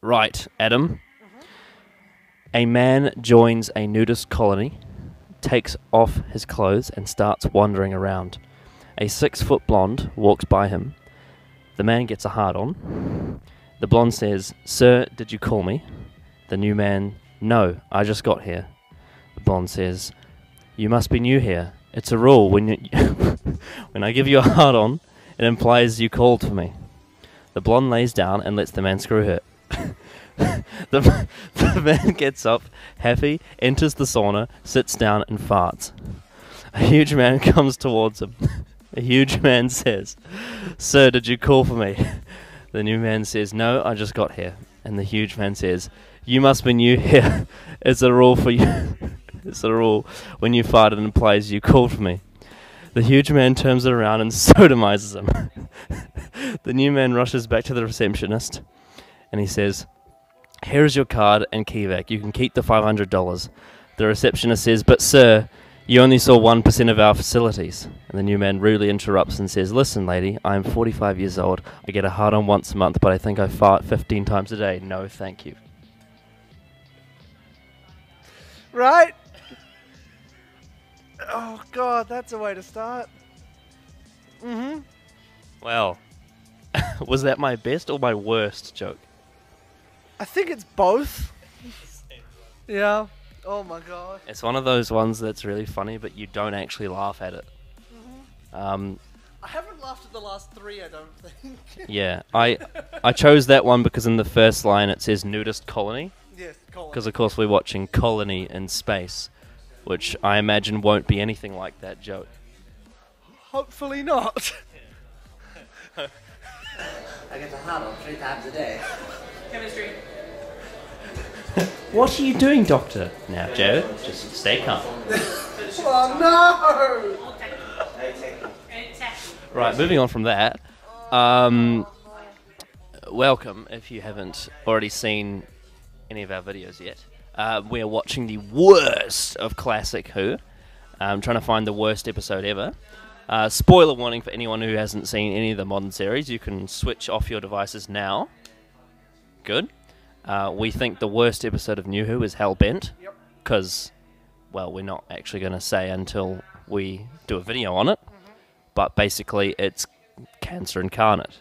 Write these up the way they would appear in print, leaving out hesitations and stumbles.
Right, Adam. A man joins a nudist colony, takes off his clothes and starts wandering around. A 6-foot blonde walks by him. The man gets a hard-on. The blonde says, "Sir, did you call me?" The new man, "No, I just got here." The blonde says, "You must be new here. It's a rule when when I give you a hard-on, it implies you called for me." The blonde lays down and lets the man screw her. The man gets up, happy, enters the sauna, sits down and farts. A huge man comes towards him. A huge man says, "Sir, did you call for me?" The new man says, "No, I just got here." And the huge man says, "You must be new here. It's a rule for you. It's a rule. When you fart, it implies you called for me." The huge man turns it around and sodomizes him. The new man rushes back to the receptionist and he says, "Here is your card and key back. You can keep the $500. The receptionist says, "But sir, you only saw 1% of our facilities." And the new man rudely interrupts and says, "Listen, lady, I am 45 years old. I get a hard-on once a month, but I think I fart 15 times a day. No, thank you." Right? Oh, God, that's a way to start. Well, was that my best or my worst joke? I think it's both. Yeah. Oh, my God. It's one of those ones that's really funny, but you don't actually laugh at it. I haven't laughed at the last three, I don't think. Yeah, I chose that one because in the first line it says nudist colony. Yes, Colin. Because of course we're watching Colony in Space, which I imagine won't be anything like that joke. Hopefully not. I get a hard-on 3 times a day. Chemistry. What are you doing, Doctor? Now, Joe, just stay calm. Oh, no! Right, moving on from that. Welcome, if you haven't already seen any of our videos yet. We are watching the worst of Classic Who. Trying to find the worst episode ever. Spoiler warning for anyone who hasn't seen any of the modern series. You can switch off your devices now. Good. We think the worst episode of New Who is Hellbent. Yep. Because, well, we're not actually going to say until we do a video on it. But basically, it's cancer incarnate.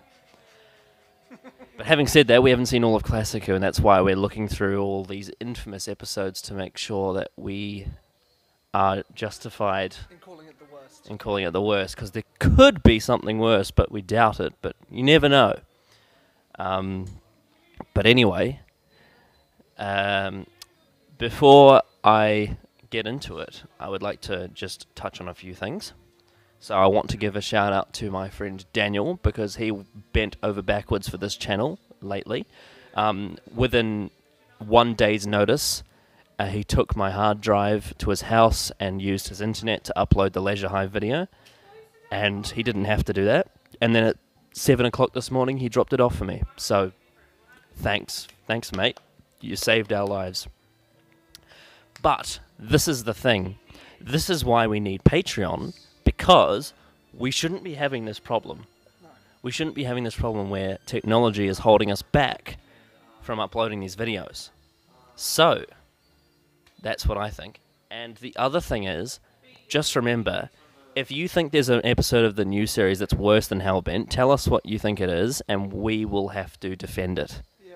But having said that, we haven't seen all of Classic Who, and that's why we're looking through all these infamous episodes to make sure that we are justified In calling it the worst. in calling it the worst, because there could be something worse, but we doubt it, but you never know. But anyway, before I get into it, I would like to just touch on a few things. So I want to give a shout out to my friend Daniel, because he bent over backwards for this channel lately. Within 1 day's notice, he took my hard drive to his house and used his internet to upload the Leisure Hive video. And he didn't have to do that. And then at 7 o'clock this morning, he dropped it off for me. So, thanks. Thanks, mate. You saved our lives. But, this is the thing. This is why we need Patreon, because we shouldn't be having this problem. No. We shouldn't be having this problem where technology is holding us back from uploading these videos. So, that's what I think. And the other thing is, just remember, if you think there's an episode of the new series that's worse than Hellbent, tell us what you think it is, and we will have to defend it. Yeah,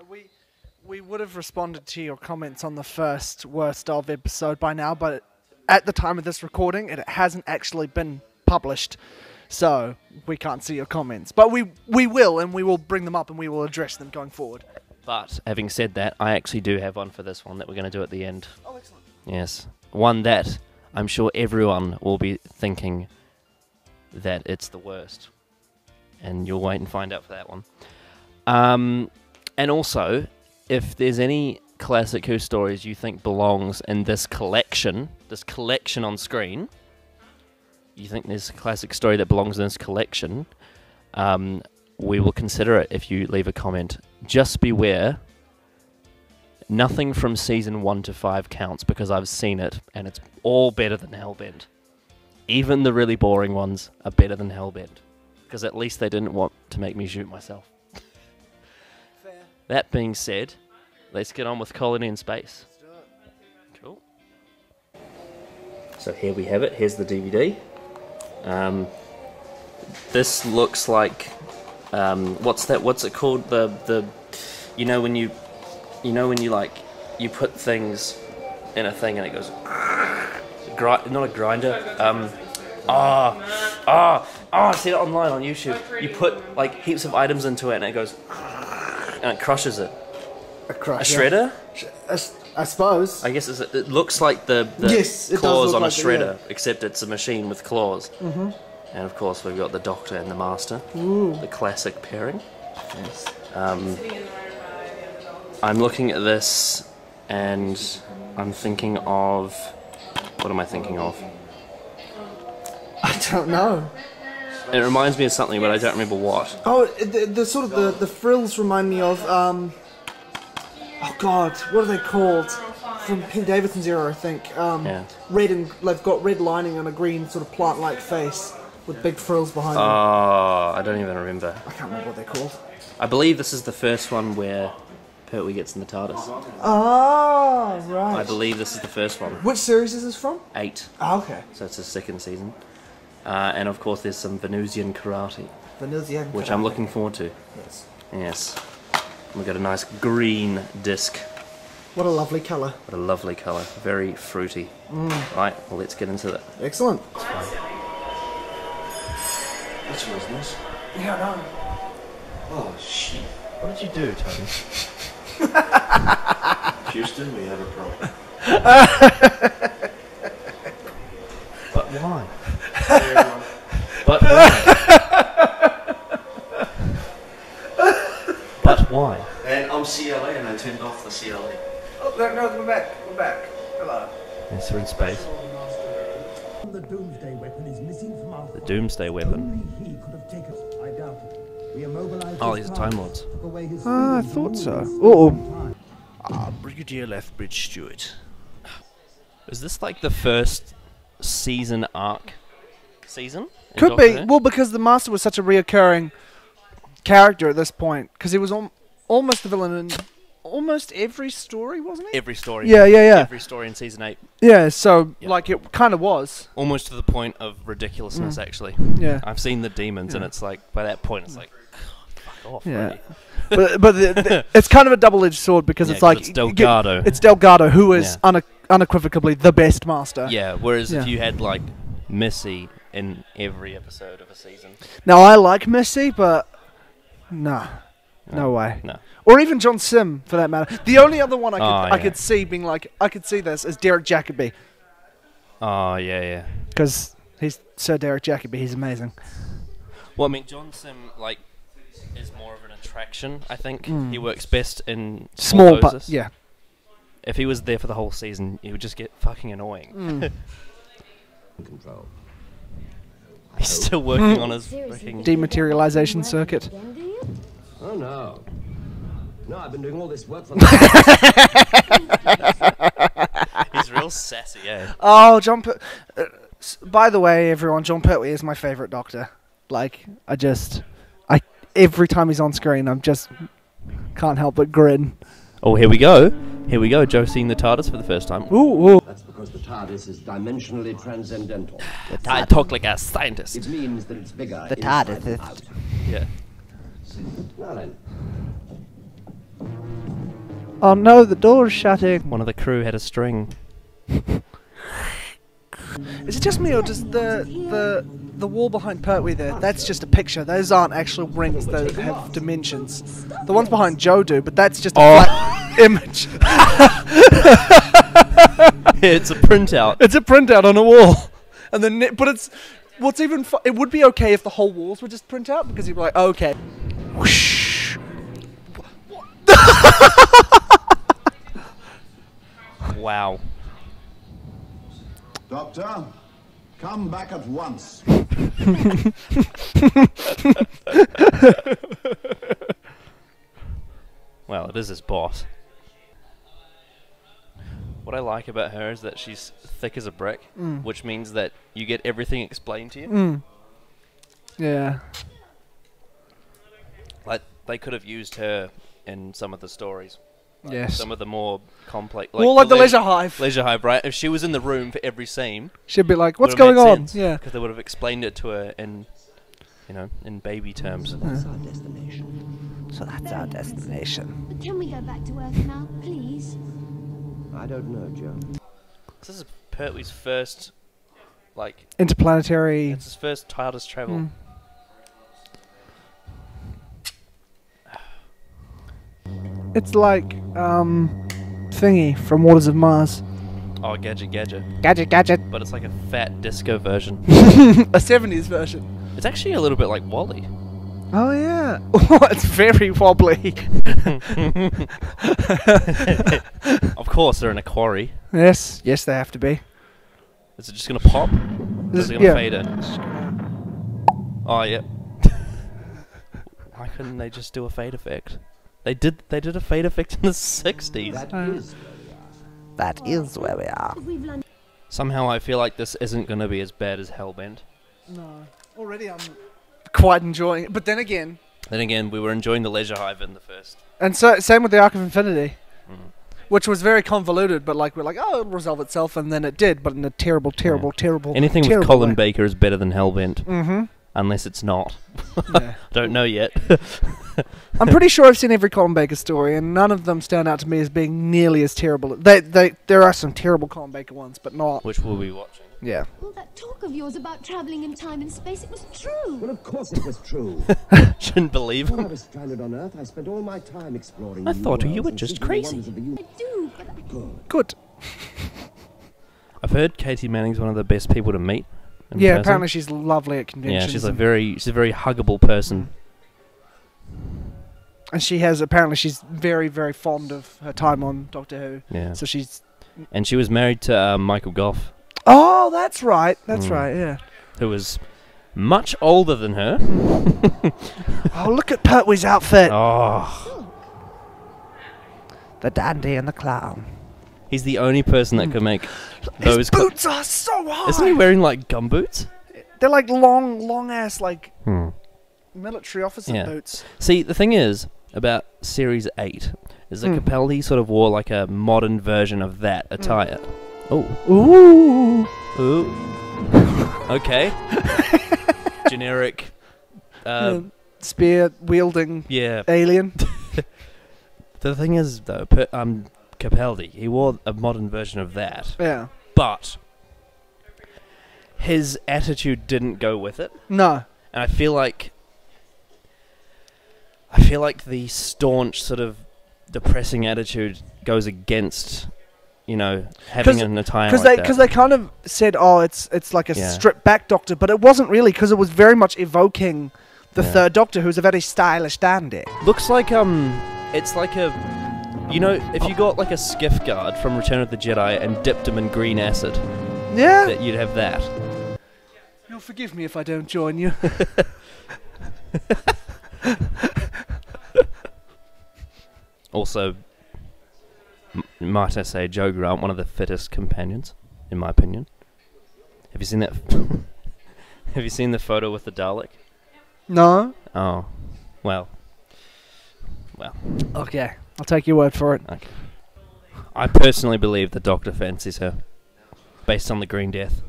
we would have responded to your comments on the first worst of episode by now, but at the time of this recording, it hasn't actually been published, so we can't see your comments. But we will, and we will bring them up, and we will address them going forward. But, having said that, I actually do have one for this one that we're going to do at the end. Oh, excellent. Yes. One that I'm sure everyone will be thinking that it's the worst. And you'll wait and find out for that one. And also, if there's any Classic Who stories you think belongs in this collection on screen, you think there's a classic story that belongs in this collection, we will consider it if you leave a comment. Just beware, nothing from season 1 to 5 counts, because I've seen it, and it's all better than Hellbent. Even the really boring ones are better than Hellbent, because at least they didn't want to make me shoot myself. Fair. That being said, Let's get on with Colony in Space. Cool. So here we have it. Here's the DVD. This looks like what's that? What's it called? The you know when you like you put things in a thing and it goes not a grinder. I see it online on YouTube. You put like heaps of items into it and it goes and it crushes it. A shredder? I suppose. I guess it looks like the yes, claws on like a shredder, except it's a machine with claws. Mm-hmm. And of course we've got the Doctor and the Master. Ooh. The classic pairing. Yes. I'm looking at this and I'm thinking of... What am I thinking of? I don't know. It reminds me of something, but I don't remember what. Oh, the sort of the frills remind me of oh god, what are they called? From Pete Davidson's era, I think. Yeah. Red and they've got red lining and a green sort of plant-like face with big frills behind them. Oh, I don't even remember. I can't remember what they're called. I believe this is the first one where Pertwee gets in the TARDIS. Oh, right. I believe this is the first one. Which series is this from? 8. Oh, okay. So it's the second season. And of course there's some Venusian karate. Venusian karate. Which I'm looking forward to. Yes. Yes. We've got a nice green disc. What a lovely colour. What a lovely colour. Very fruity. Right, well let's get into it. Excellent. That's business. Yeah, no. Oh, shit. What did you do, Tony? Houston, we have a problem. But why? But why? But why? And I'm CLA and I turned off the CLA. Oh, no, we're back. We're back. Hello. Yes, we're in space. The Doomsday weapon is missing from our The Doomsday weapon. Only he could have taken it. I doubt it. We immobilized Oh, his these are power, Time Lords. took away his I freedom thought to so. rule Uh-oh. Brigadier Lethbridge Stewart. Is this like the first season arc? Season? in Could Doctor be. Who? Well, because the Master was such a reoccurring character at this point. Because he was almost the villain in almost every story, wasn't he? Every story. Yeah. Every story in season 8. Yeah, so, Yeah. like, it kind of was. Almost to the point of ridiculousness, actually. Yeah. I've seen the demons, and Yeah. it's like, by that point, it's like, fuck off, Yeah. really. but it's kind of a double-edged sword because Yeah, it's like... 'cause it's Delgado. It's Delgado, who is unequivocally the best Master. Yeah, whereas Yeah. if you had, like, Missy in every episode of a season. Now, I like Missy, but... Nah. No way. No. Or even John Sim, for that matter. The only other one I Oh, could see being like... I could see this is Derek Jacobi. Oh, yeah. Because he's Sir Derek Jacobi. He's amazing. Well, I mean, John Sim, like, is more of an attraction, I think. He works best in Small, but... doses. Yeah. If he was there for the whole season, he would just get fucking annoying. Control. He's still working on his freaking... Dematerialization circuit. Oh no. No, I've been doing all this work for He's real sassy, eh? Oh, by the way, everyone, John Pertwee is my favourite Doctor. Like, every time he's on screen, I'm just... Can't help but grin. Oh, here we go. Here we go. Joe seeing the TARDIS for the first time. Ooh. That's because the TARDIS is dimensionally transcendental. I talk like a scientist. It means that it's bigger The inside TARDIS and is- out. Yeah. Now then, Oh no, the door's shutting. One of the crew had a string. Is it just me, or does the wall behind Pertwee there, that's just a picture. Those aren't actual rings that have dimensions. The ones behind Joe do, but that's just a flat image. It's a printout. It's a printout on a wall. And then, but it's... What's even... It would be okay if the whole walls were just printout, because you'd be like, okay. Whoosh. Wow. Doctor, come back at once. Well, it is his boss. What I like about her is that she's thick as a brick, which means that you get everything explained to you. Yeah. Like, they could have used her in some of the stories. Yes. Some of the more complex, Well, like the Leisure Hive. Leisure Hive, right? If she was in the room for every scene, She'd be like, "What's going on?" Yeah. because they would have explained it to her in, in baby terms. That's our destination. So that's our destination. But can we go back to Earth now, please? I don't know, Joe. This is Pertwee's first, Interplanetary. it's his first TARDIS travel. It's like Thingy from Waters of Mars. Oh, Gadget. Gadget. But it's like a fat disco version. A 70s version. It's actually a little bit like Wally. Oh yeah. It's very wobbly. Of course, they're in a quarry. Yes, they have to be. Is it just gonna pop? Or is it gonna fade in? Oh, yep. Why couldn't they just do a fade effect? They did a fade effect in the 60s. That is where we are. That is where we are. We've learned. Somehow I feel like this isn't gonna be as bad as Hellbent. No. Already I'm quite enjoying it. But then again, We were enjoying the Leisure Hive in the first. and so same with the Arc of Infinity. Which was very convoluted, but we're like, oh, it'll resolve itself, and then it did, but in a terrible Anything with terrible Colin way. Baker is better than Hellbent. Mm-hmm. Unless it's not. Yeah. Don't know yet. I'm pretty sure I've seen every Colin Baker story, and none of them stand out to me as being nearly as terrible. There are some terrible Colin Baker ones, but not. Which we'll be watching. Yeah. All that talk of yours about traveling in time and space, it was true. Well, of course it was true. Shouldn't believe When I him. was stranded on Earth, I spent all my time exploring I new thought you worlds were and just seeking the crazy. wonders of the I do, but Good. I've heard Katie Manning's one of the best people to meet. in Yeah, person. apparently she's lovely at conventions. Yeah, she's a and- very huggable person. And she's very, very fond of her time on Doctor Who. Yeah. So she's... And she was married to Michael Gough, Oh, that's right. That's right, yeah. who was much older than her. Oh, look at Pertwee's outfit. Oh, The dandy and the clown. he's the only person that could make His those. boots are so high. Isn't he wearing like gumboots? They're like long ass, military officer Yeah. boots. See, the thing is about Series 8 is that Capaldi sort of wore like a modern version of that attire. Oh. Ooh. Ooh. Okay. Generic. Spear wielding Yeah. alien. The thing is, though, Capaldi, he wore a modern version of that, Yeah. but his attitude didn't go with it, No. and I feel like the staunch sort of depressing attitude goes against, having an attire like that. Because they kind of said, oh, it's like a Yeah. stripped back Doctor, but it wasn't really, because it was very much evoking the Yeah. third Doctor, who's a very stylish dandy. Looks like it's like a, if you got like a skiff guard from Return of the Jedi and dipped him in green acid, Yeah. that you'd have that. You'll forgive me if I don't join you. Also, might I say, Joe Grant, one of the fittest companions, in my opinion. Have you seen that? Have you seen the photo with the Dalek? No. Oh, well. Okay. I'll take your word for it. Okay. I personally believe the Doctor fancies her, based on the Green Death.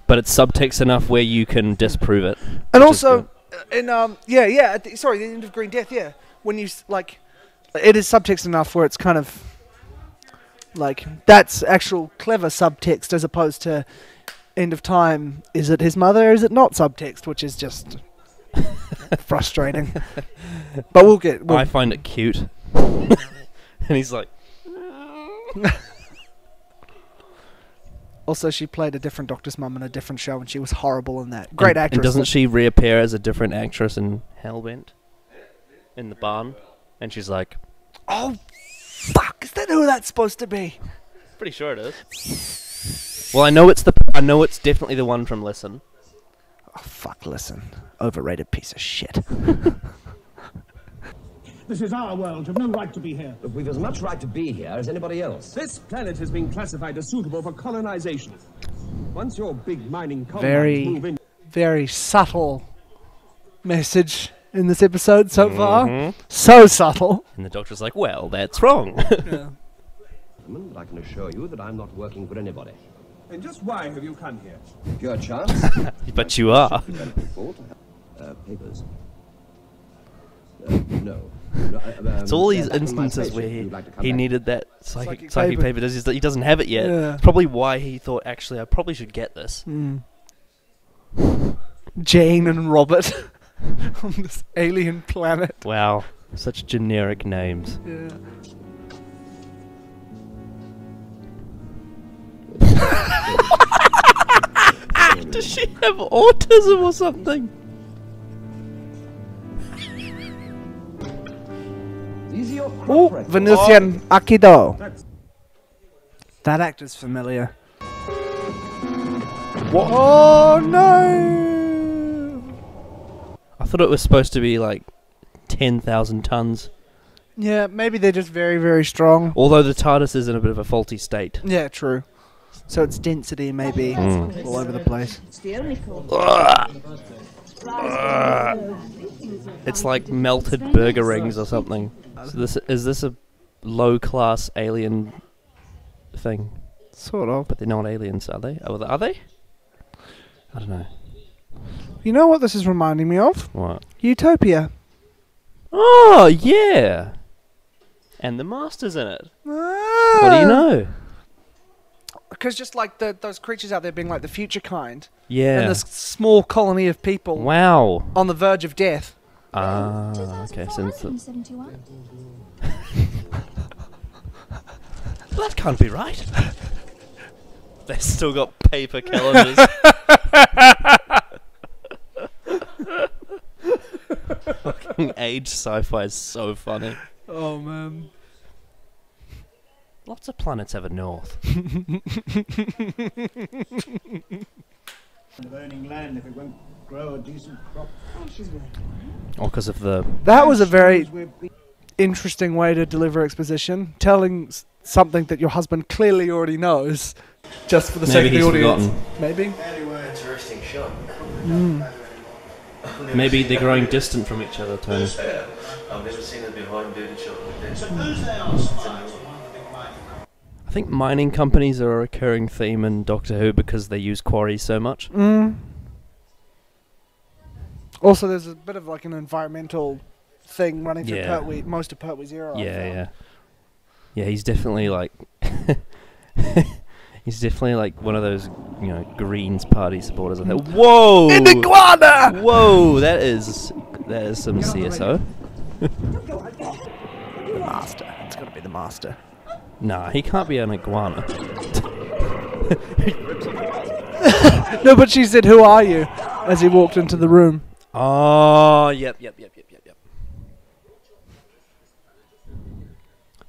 But it's subtext enough where you can disprove it. And which is also, good. the end of Green Death, yeah. When you, it is subtext enough where it's kind of, that's actual clever subtext as opposed to End of Time. Is it his mother or is it not subtext? Which is just frustrating. But I find it cute. And he's like... Also, she played a different Doctor's mum in a different show, and she was horrible in that. Great actress. And doesn't she reappear as a different actress in Hellbent? In the barn? And she's like... Oh, fuck! Is that who that's supposed to be? Pretty sure it is. Well, I know it's definitely the one from Listen. Oh, fuck, Listen. Overrated piece of shit. This is our world. You've no right to be here. Look, we've as much right to be here as anybody else. This planet has been classified as suitable for colonization. Once your big mining colonies Very, move in, very subtle message. in this episode so far. Mhm. So subtle. And the doctor's like, well, that's wrong. Yeah. But I can assure you that I'm not working for anybody. And just why have you come here? Pure chance. But you are. Papers. No. It's all these back on my instances spaceship. where You'd like to come he back? needed that Psychic psychic paper. paper. He doesn't have it yet. Yeah. Probably why he thought, actually, I probably should get this. Jane and Robert on this alien planet. Wow. Such generic names. Yeah. Does she have autism or something? These are your crop Oh, records. Venusian Akido. That actor's familiar. What? Oh no! I thought it was supposed to be like 10,000 tons. Yeah, maybe they're just very, very strong. Although the TARDIS is in a bit of a faulty state. Yeah, true. So its density may be all over the place. It's like melted burger rings or something. So is this a low-class alien thing? Sort of. But they're not aliens, are they? Are they? I don't know. You know what this is reminding me of? What? Utopia. Oh, yeah! And the Master's in it. What do you know? Because just like those creatures out there being like the future kind, Yeah. and this small colony of people Wow. on the verge of death. Ah, okay. Since 2471. that can't be right. They've still got paper calendars. Fucking age sci-fi is so funny. Oh man. Lots of planets have a north. Burning land if it won't grow a decent crop. Or because of the... That was a very interesting way to deliver exposition, telling something that your husband clearly already knows, just for the sake of the audience. Maybe. Interesting shot. Maybe they're growing distant from each other, Tony. I've never seen a behind booted shot like that. I think mining companies are a recurring theme in Doctor Who because they use quarries so much. Also, there's a bit of like an environmental thing running through Yeah. Pertwee, most of Pertwee's era. I Yeah, found. yeah. Yeah, he's definitely like... he's definitely like one of those, you know, Greens Party supporters. I think. Whoa! An iguana! Whoa, that is some CSO. The master. It's got to be the master. Nah, he can't be an iguana. No, but she said, "Who are you?" as he walked into the room. Oh, yep.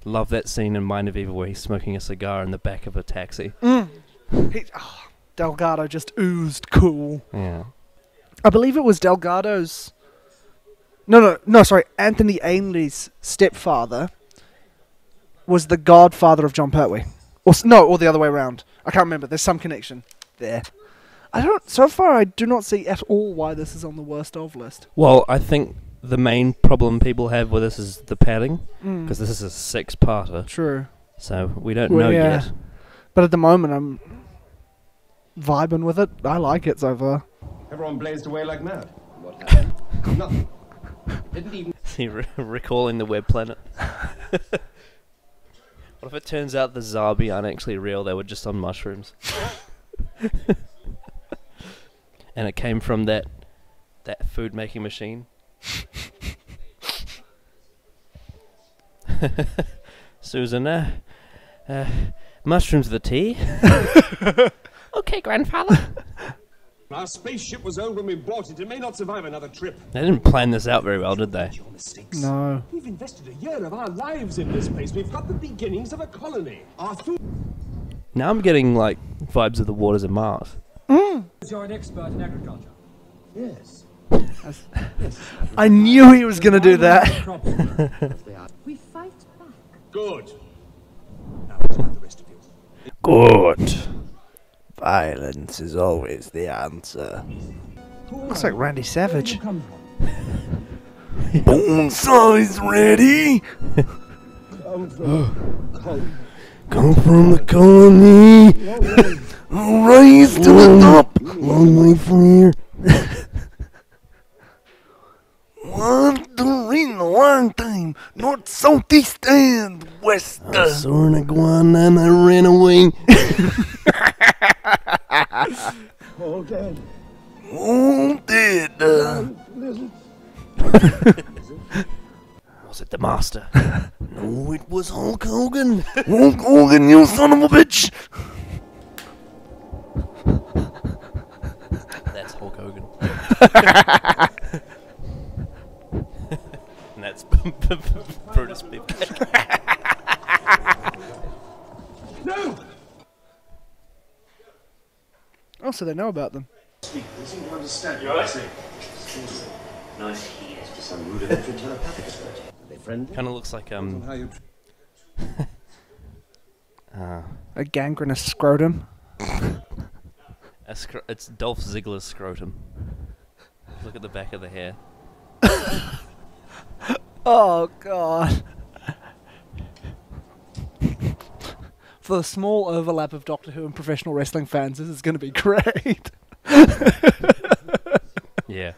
Love that scene in Mind of Evil where he's smoking a cigar in the back of a taxi. Delgado just oozed cool. Yeah. I believe it was Delgado's... No, sorry. Anthony Ainley's stepfather was the godfather of John Pertwee. Or the other way around. I can't remember. There's some connection there. So far, I do not see at all why this is on the worst of list. Well, I think the main problem people have with this is the padding, because this is a 6-parter, True. so we don't Well, know yeah. yet. But at the moment, I'm vibing with it. I like it so far. Everyone blazed away like mad. What happened? Nothing. Didn't even. See, recalling the web planet. What if it turns out the Zarbi aren't actually real, they were just on mushrooms? And it came from that food making machine. Susan, mushrooms the tea? Okay, grandfather. Our spaceship was old when we bought it. It may not survive another trip. They didn't plan this out very well, did they? Your mistakes. No. We've invested a year of our lives in this place. We've got the beginnings of a colony. Our food. Now I'm getting, like, vibes of the waters of Mars. You're an expert in agriculture. Yes. I knew he was going to do that. We fight back. Good. Now, what about the rest of you? Good. Violence is always the answer. Looks like Randy Savage. Bone size ready. Come from the colony. Rise to the top. Long way from here. Wandering one time, north, south, east, and west. I saw an iguana and I ran away. All dead. All dead. Was it the master? No, it was Hulk Hogan. Hulk Hogan, you son of a bitch. That's Hulk Hogan. And that's Brutus Beefcake. No! Oh, so they know about them. They seem to understand you, I see. Nice ears for some rudimentary telepathic ability. Are they friendly? Kind of looks like A gangrenous scrotum. it's Dolph Ziggler's scrotum. Look at the back of the hair. Oh, God. For the small overlap of Doctor Who and professional wrestling fans, this is going to be great. Yeah.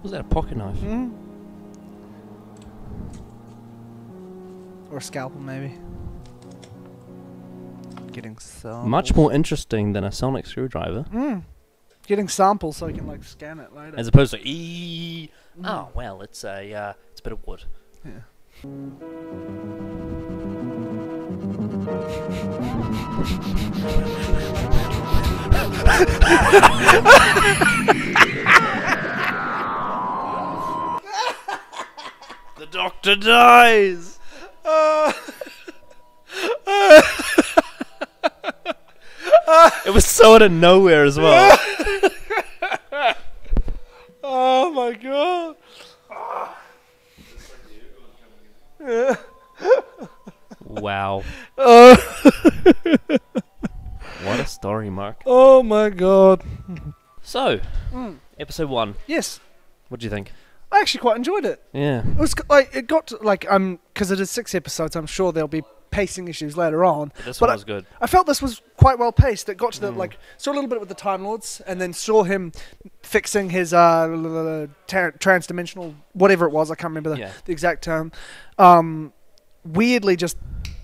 Was that a pocket knife? Or a scalpel, maybe. Getting samples. Much more interesting than a sonic screwdriver. Getting samples so you can, like, scan it later. As opposed to oh well, it's a bit of wood. Yeah. The doctor dies. It was so out of nowhere as well. Oh my god. Wow. What a story, Mark. Oh my god. So, episode 1. Yes, What do you think? I actually quite enjoyed it. Yeah. It was like it got to, like because it is 6 episodes. I'm sure there'll be pacing issues later on. But this But one was good. I felt this was quite well paced. It got to the like saw a little bit with the Time Lords, and then saw him fixing his transdimensional whatever it was. I can't remember the exact term. Weirdly, just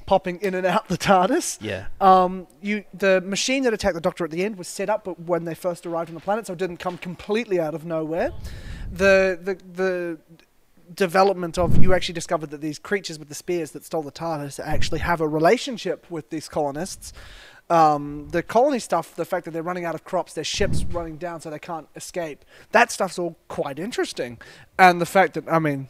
popping in and out the TARDIS. Yeah. The machine that attacked the Doctor at the end was set up, but when they first arrived on the planet, so it didn't come completely out of nowhere. The development of you actually discovered that these creatures with the spears that stole the TARDIS actually have a relationship with these colonists. The colony stuff, the fact that they're running out of crops, their ships running down so they can't escape, that stuff's all quite interesting. And the fact that, I mean,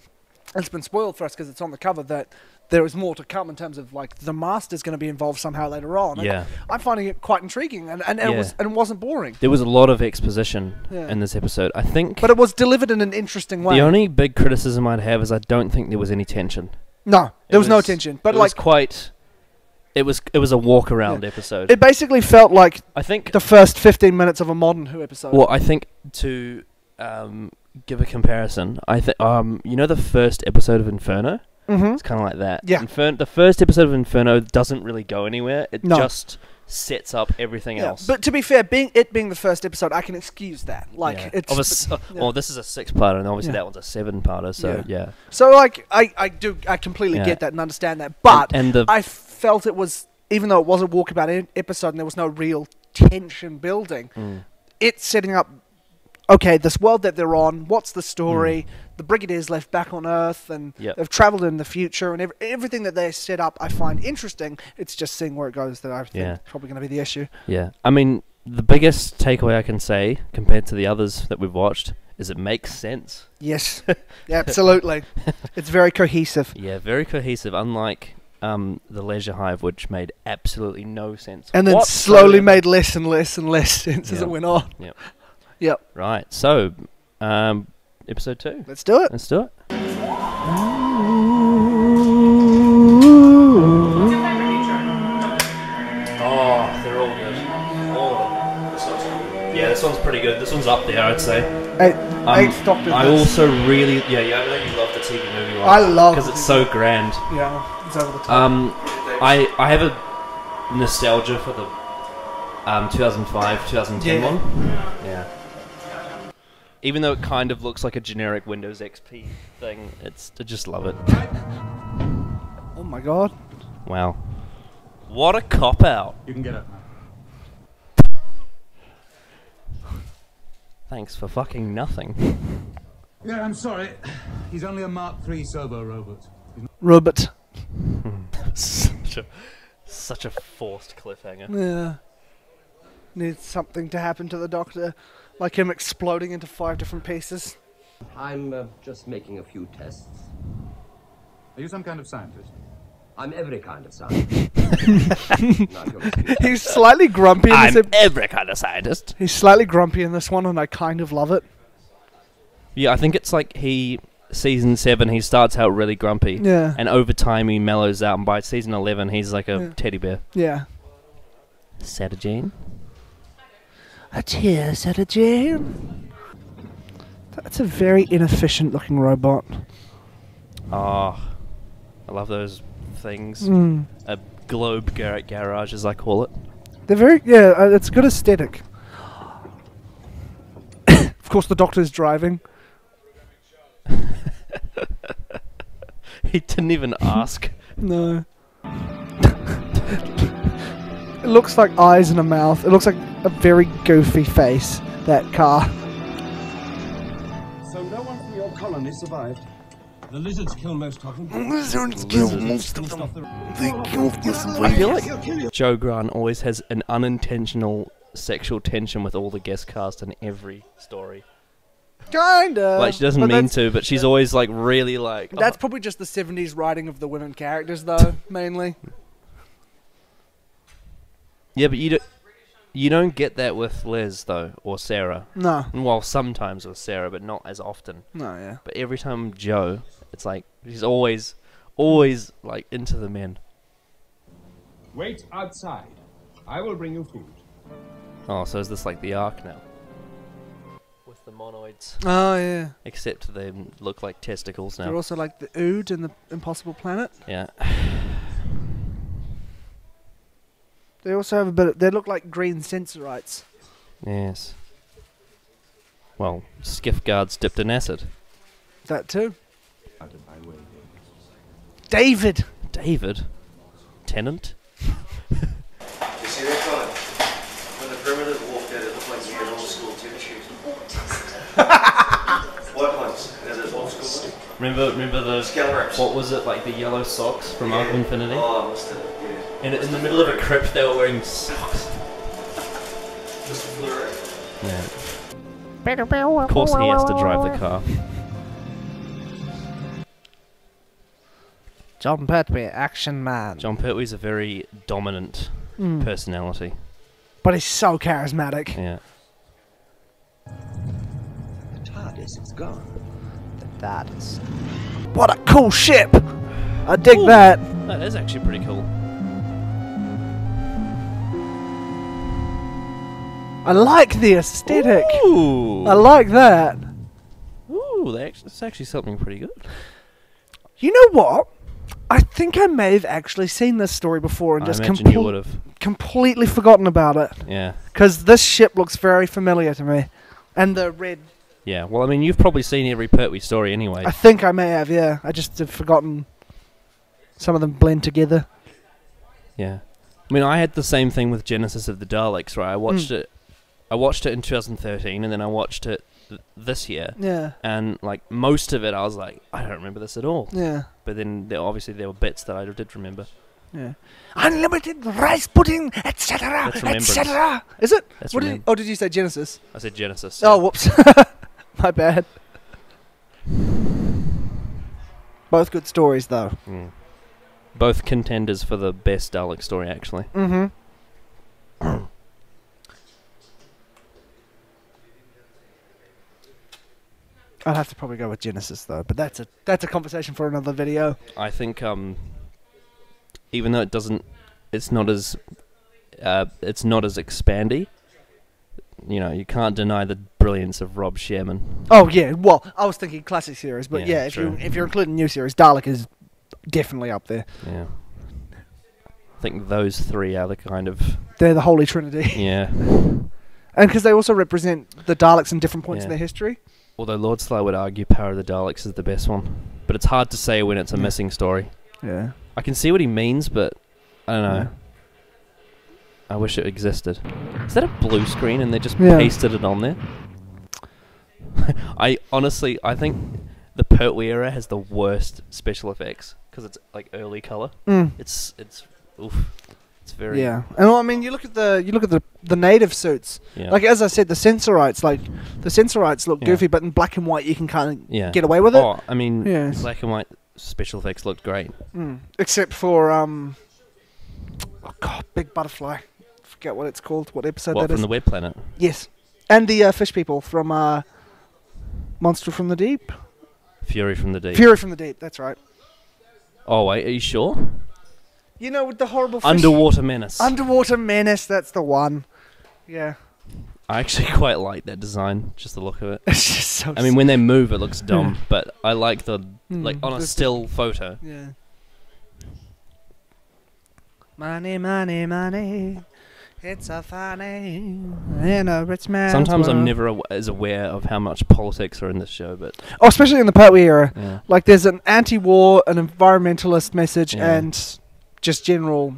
it's been spoiled for us because it's on the cover that there is more to come in terms of like the Master's going to be involved somehow later on. Yeah. I'm finding it quite intriguing, and it wasn't boring. There was a lot of exposition in this episode. I think. But it was delivered in an interesting way. The only big criticism I'd have is I don't think there was any tension. No, there was no tension. But it was quite. It was a walk around episode. It basically felt like I think the first 15 minutes of a modern Who episode. Well, I think to give a comparison, I think you know the first episode of Inferno. It's kind of like that. Yeah. The first episode of Inferno doesn't really go anywhere. It just sets up everything else. But to be fair, being the first episode, I can excuse that. Like it's. Well, this is a 6-parter, and obviously that one's a 7-parter. So yeah. So like I completely get that and understand that, but I felt it was, even though it was a walkabout episode and there was no real tension building, it's setting up. Okay, this world that they're on, what's the story? The Brigadier's left back on Earth, and they've travelled in the future, and everything that they set up I find interesting. It's just seeing where it goes that I think is probably going to be the issue. Yeah. I mean, the biggest takeaway I can say, compared to the others that we've watched, is it makes sense. Yes, absolutely. It's very cohesive. Yeah, very cohesive, unlike the Leisure Hive, which made absolutely no sense. And then slowly made less and less and less sense as it went on. Yep. Yep. Right. So, episode 2. Let's do it. Let's do it. Oh, they're all good. All of them. Yeah, this one's pretty good. This one's up there, I'd say. Eighth Doctor. I also really, yeah, I know you love the TV movie one. I love because it's so grand. Yeah, it's over the top. I have a nostalgia for the 2005, 2010 one. Yeah. Even though it kind of looks like a generic Windows XP thing, I just love it. Oh my god. Wow. What a cop out. You can get up now. Thanks for fucking nothing. Yeah, I'm sorry. He's only a Mark III Servo robot. Robot. Such a forced cliffhanger. Yeah. Needs something to happen to the Doctor. Like him exploding into 5 different pieces. I'm just making a few tests. Are you some kind of scientist? I'm every kind of scientist. He's slightly grumpy in this I'm every kind of scientist. He's slightly grumpy in this one, and I kind of love it. Yeah, I think it's like season 7, he starts out really grumpy. Yeah. And over time he mellows out, and by season 11 he's like a teddy bear. Yeah. Sada Jane? A tear, Sada Jane. That's a very inefficient looking robot. Oh, I love those things. Mm. A globe garage, as I call it. They're very, it's good aesthetic. Of course, the Doctor's driving. He didn't even ask. No. It looks like eyes and a mouth. It looks like a very goofy face, that car. So no one from your colony survived? The lizards kill most of them. Lizards kill most of them. They kill this I feel like Joe Grant always has an unintentional sexual tension with all the guest cast in every story. Kinda. Like, she doesn't mean to, but she's always like really like... That's probably just the 70s writing of the women characters, though, mainly. Yeah, but you don't get that with Liz, though, or Sarah. No. Well, sometimes with Sarah, but not as often. No, yeah. But every time Joe, it's like, she's always, like, into the men. Wait outside. I will bring you food. Oh, so is this like the Ark now? With the monoids. Oh, yeah. Except they look like testicles now. They're also like the Ood in the Impossible Planet. Yeah. They also have a bit of, they look like green sensorites. Yes. Well, skiff guards dipped in acid. That too. David! David? Tenant? You see that color? When the primitive walked out, it looked like he had old school tennis shoes. White ones. Is it old school? Remember the... Scalraps. What was it, like the yellow socks from Ark of Infinity? Oh, I must have, yeah. And in the middle of a crypt, they were wearing socks. Just a blur. Yeah. Of course he has to drive the car. John Pertwee, action man. John Pertwee's a very dominant personality. But he's so charismatic. Yeah. The TARDIS is gone. The TARDIS. What a cool ship! I dig that. That is actually pretty cool. I like the aesthetic. Ooh. I like that. Ooh, that's actually something pretty good. You know what? I think I may have actually seen this story before and I just imagine you would have. completely forgotten about it. Yeah. Because this ship looks very familiar to me. And the red... Yeah, well, I mean, you've probably seen every Pertwee story anyway. I think I may have, yeah. I just have forgotten. Some of them blend together. Yeah. I mean, I had the same thing with Genesis of the Daleks, right? I watched it in 2013, and then I watched it this year. Yeah. And, like, most of it, I was like, I don't remember this at all. Yeah. But then, obviously, there were bits that I did remember. Yeah. Unlimited rice pudding, etc., That's Remembrance. etc. Is it? That's What did did you say Genesis? I said Genesis. Oh, whoops. My bad. Both good stories, though. Mm. Both contenders for the best Dalek story, actually. Mm-hmm. I'd have to probably go with Genesis, though. But that's a conversation for another video. I think, even though it's not as expandy. You know, you can't deny the brilliance of Rob Sherman. Oh yeah, well, I was thinking classic series, but Yeah, yeah, true. if you're including new series, Dalek is definitely up there. Yeah. I think those three are the kind of They're the holy trinity. yeah. And because they also represent the Daleks in different points in Yeah. their history. Although Lord Sly would argue Power of the Daleks is the best one, but it's hard to say when it's a missing story. Yeah. I can see what he means, but I don't know. Yeah. I wish it existed. Is that a blue screen and they just Yeah. pasted it on there? I think the Pertwee era has the worst special effects because it's like early color. Mm. It's oof. It's very Yeah, and well, I mean, you look at the native suits. Yeah. Like as I said, the Sensorites look Yeah. goofy, but in black and white you can kind of yeah. get away with it. Oh, I mean, Yes. black and white special effects looked great. Except for oh god, Big Butterfly. Forget what it's called. What episode What that from is? the Web Planet? Yes, and the fish people from Monster from the Deep. Fury from the Deep. Fury from the Deep. That's right. Oh wait, are you sure? You know, with the horrible fish. Underwater Menace. Underwater Menace. That's the one. Yeah. I actually quite like that design, just the look of it. It's just so. I mean, when they move, it looks dumb, but I like the like on a the- still photo. Yeah. Money, money, money. It's a funny in a rich man's Sometimes I'm world. never as aware of how much politics are in this show, but Oh, especially in the Pertwee era. yeah. Like, there's an anti-war, an environmentalist message, Yeah. and just general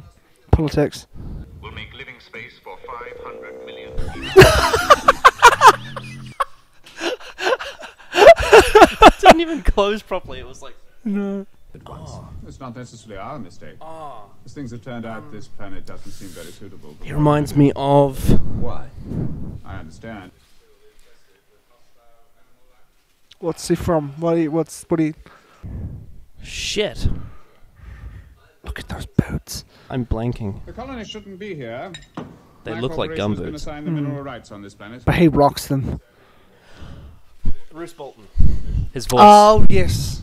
politics. We'll make living space for 500 million. It didn't even close properly. It was like No. It's not necessarily our mistake. As things have turned out, this planet doesn't seem very suitable. he reminds me of Why? I understand. What's he from? What he? shit. Look at those boats. I'm blanking. The colonists shouldn't be here. They My look like corporation has been gumboots. assigned the mineral rights on this planet. But he rocks them. Bruce Bolton. His voice. Oh, yes.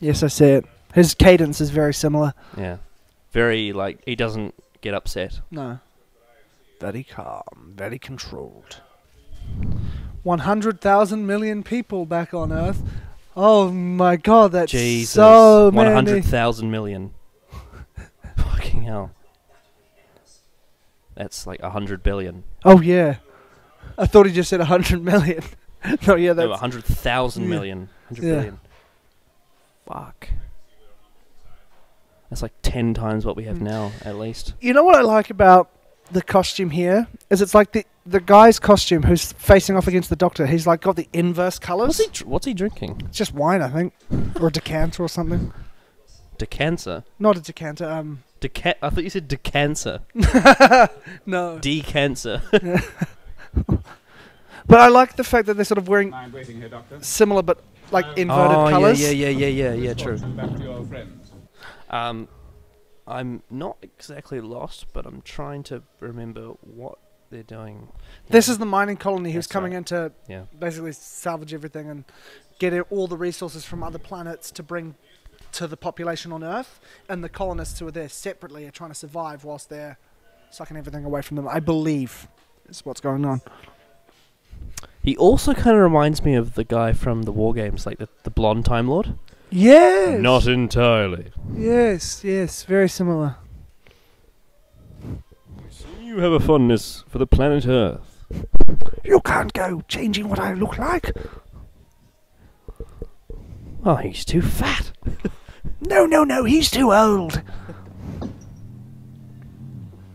Yes, I see it. His cadence is very similar. Yeah. Very like he doesn't get upset. No. Very calm, very controlled. 100,000 million people back on Earth. Oh my god, that's Jesus. so many. 100,000 million. Fucking hell. That's like 100 billion. Oh yeah. I thought he just said 100 million. No, yeah, No, that's 100,000 Yeah. million. 100 Yeah. billion. Fuck. That's like 10 times what we have now, at least. You know what I like about the costume here is it's like the guy's costume who's facing off against the Doctor. He's like got the inverse colours. What's he drinking? It's just wine, I think, or a decanter or something. Decancer? Not a decanter. I thought you said decancer. No. Decancer. But I like the fact that they're sort of wearing Mind waiting here, Doctor? similar but like inverted colours. Yeah, true. Back to your friends. I'm not exactly lost, but I'm trying to remember what they're doing. This is the mining colony who's That's coming right. in to Yeah. basically salvage everything and get all the resources from other planets to bring to the population on Earth. And the colonists who are there separately are trying to survive whilst they're sucking everything away from them. I believe is what's going on. He also kind of reminds me of the guy from the War Games, like the blonde Time Lord. Yes. Not entirely. Yes, very similar. You have a fondness for the planet Earth. You can't go changing what I look like. Oh, he's too fat. No, he's too old.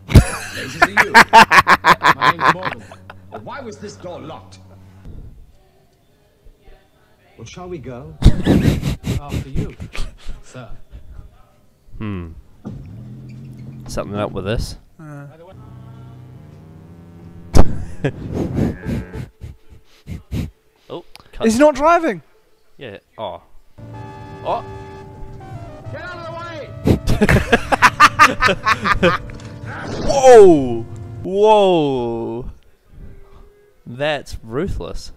Places are you. My name's Morgan. Why was this door locked? Well, shall we go? After you, sir. Something up with this. Oh, cut. Is he not driving? Yeah. Oh. Oh. Get out of the way! Whoa! Whoa! That's ruthless.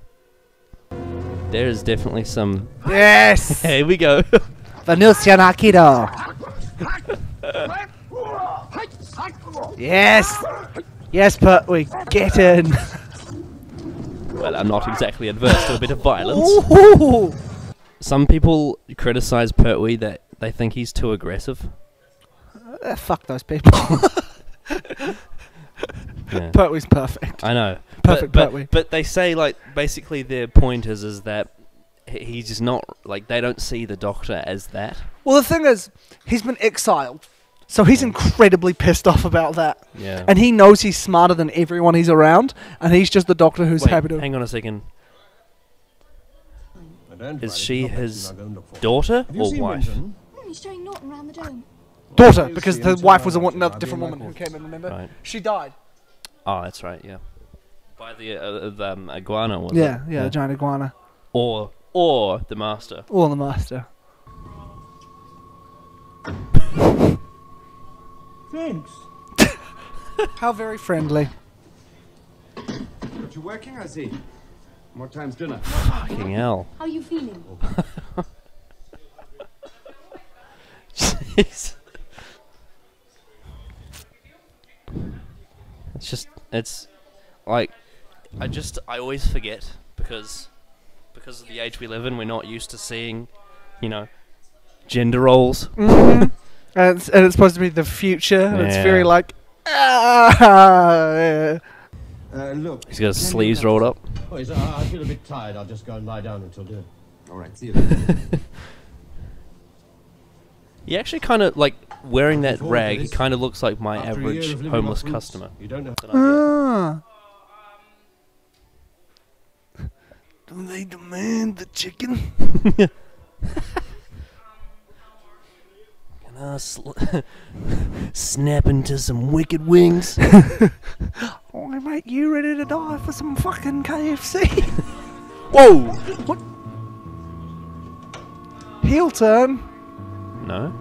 There is definitely some. Yes. Here we go. Venusian Aikido. Yes. Yes, but we get in. Well, I'm not exactly adverse to a bit of violence. Ooh. Some people criticize Pertwee that they think he's too aggressive. Fuck those people. Yeah. Pertwee's perfect. I know. Perfect Pertwee. But they say, like, basically their point is that he's just not, like, they don't see the Doctor as that. Well, the thing is, he's been exiled. So he's incredibly pissed off about that. Yeah. And he knows he's smarter than everyone he's around. And he's just the Doctor who's Wait, happy to... hang on a second. Is she his daughter or wife? He's showing Norton around the dome. Daughter, because the wife was another different woman who came in, remember? Right. She died. Oh, that's right, yeah. By the iguana, was Yeah, it? yeah, the giant iguana. Or the Master. Or the Master. Thanks. How very friendly. But you're working, I see. What time's dinner? Fucking hell. How are you feeling? Jeez. It's like, I always forget because of the age we live in, we're not used to seeing, gender roles. Mm-hmm. and it's supposed to be the future, and it's very like, Look. He's got his sleeves rolled up. Oh, I feel a bit tired. I'll just go and lie down until dinner. All right, see you then. He actually kind of, like, wearing that Before rag, he this, kind of looks like my after a year average of living homeless off roots, customer. You don't know. Do they demand the chicken? Can I snap into some wicked wings? oh, mate, you ready to die for some fucking KFC? Whoa! What? Heel turn. No.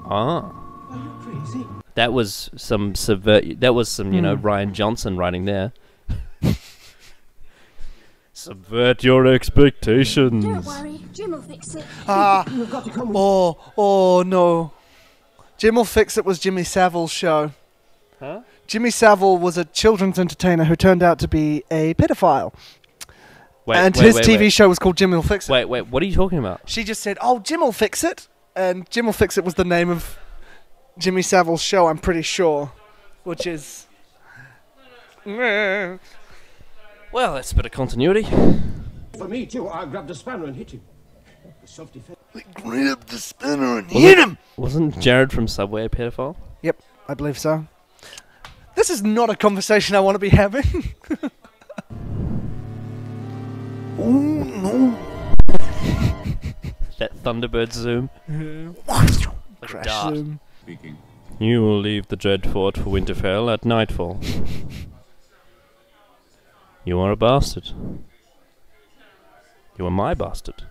Ah. Are you crazy? That was some Ryan Johnson writing there. Subvert your expectations. Don't worry, Jim will fix it. Oh no. Jim will fix it was Jimmy Savile's show. Huh? Jimmy Savile was a children's entertainer who turned out to be a pedophile. His TV show was called Jim Will Fix It. Wait, what are you talking about? She just said, "Oh, Jim will fix it," and Jim will fix it was the name of Jimmy Savile's show. I'm pretty sure, which is. Well, that's a bit of continuity. For me, too. I grabbed a spanner and hit him. Self-defense. Grab the spinner and hit him! Wasn't Jared from Subway a pedophile? Yep, I believe so. This is not a conversation I want to be having. Oh no! That Thunderbird zoom. Like a Crash dart. zoom. Speaking. You will leave the Dreadfort for Winterfell at nightfall. You are a bastard. You are my bastard.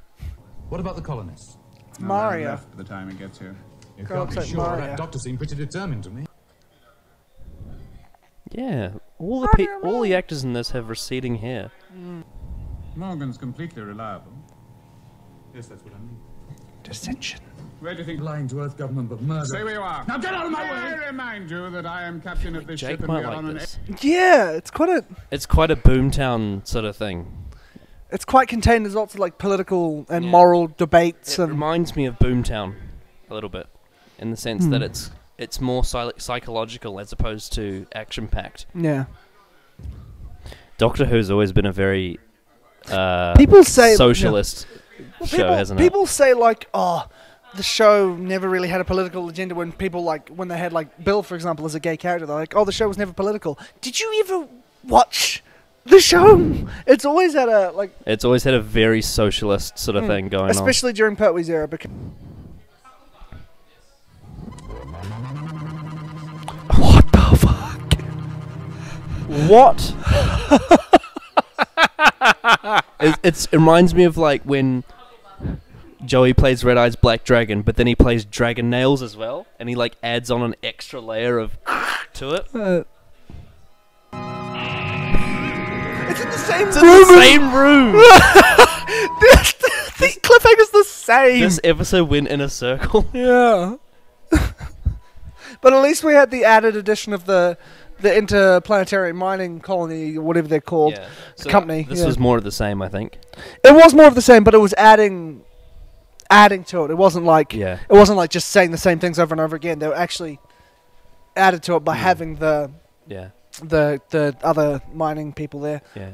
What about the colonists? Mario. Left by the time it gets here. You Girl can't be looks like sure. Mario. That doctor seemed pretty determined to me. Yeah, all the actors in this have receding hair. Morgan's completely reliable. Yes, that's what I mean. Dissension. Where do you think? Lying to Earth government, but murder. Stay where you are. Now get out of my I way! remind you that I am captain of this Jake ship and might we are like on an this. Yeah, it's quite It's quite a boomtown sort of thing. It's quite contained. There's lots of like political and Yeah. moral debates It and. reminds me of Boomtown a little bit, in the sense that it's more psychological as opposed to action-packed. Yeah. Doctor Who's always been a very People say socialist show, hasn't it? People say like, oh, the show never really had a political agenda. When people when they had like Bill, for example, as a gay character, they're like, oh, the show was never political. Did you ever watch the show? It's always had a It's always had a very socialist sort of thing going on. especially during Pertwee's era. Because What the fuck? What? it reminds me of like when Joey plays Red Eyes Black Dragon, but then he plays Dragon Nails as well, and he like adds on an extra layer of to it. it's in the same It's in the same room. the cliffhanger's the same. This episode went in a circle. Yeah. But at least we had the added addition of the the Interplanetary Mining Colony, or whatever they're called, Yeah. the So company. This yeah. was more of the same, I think. It was more of the same, but it was adding to it. It wasn't like Yeah. it wasn't like just saying the same things over and over again. They were actually added to it by having Yeah. the other mining people there. Yeah.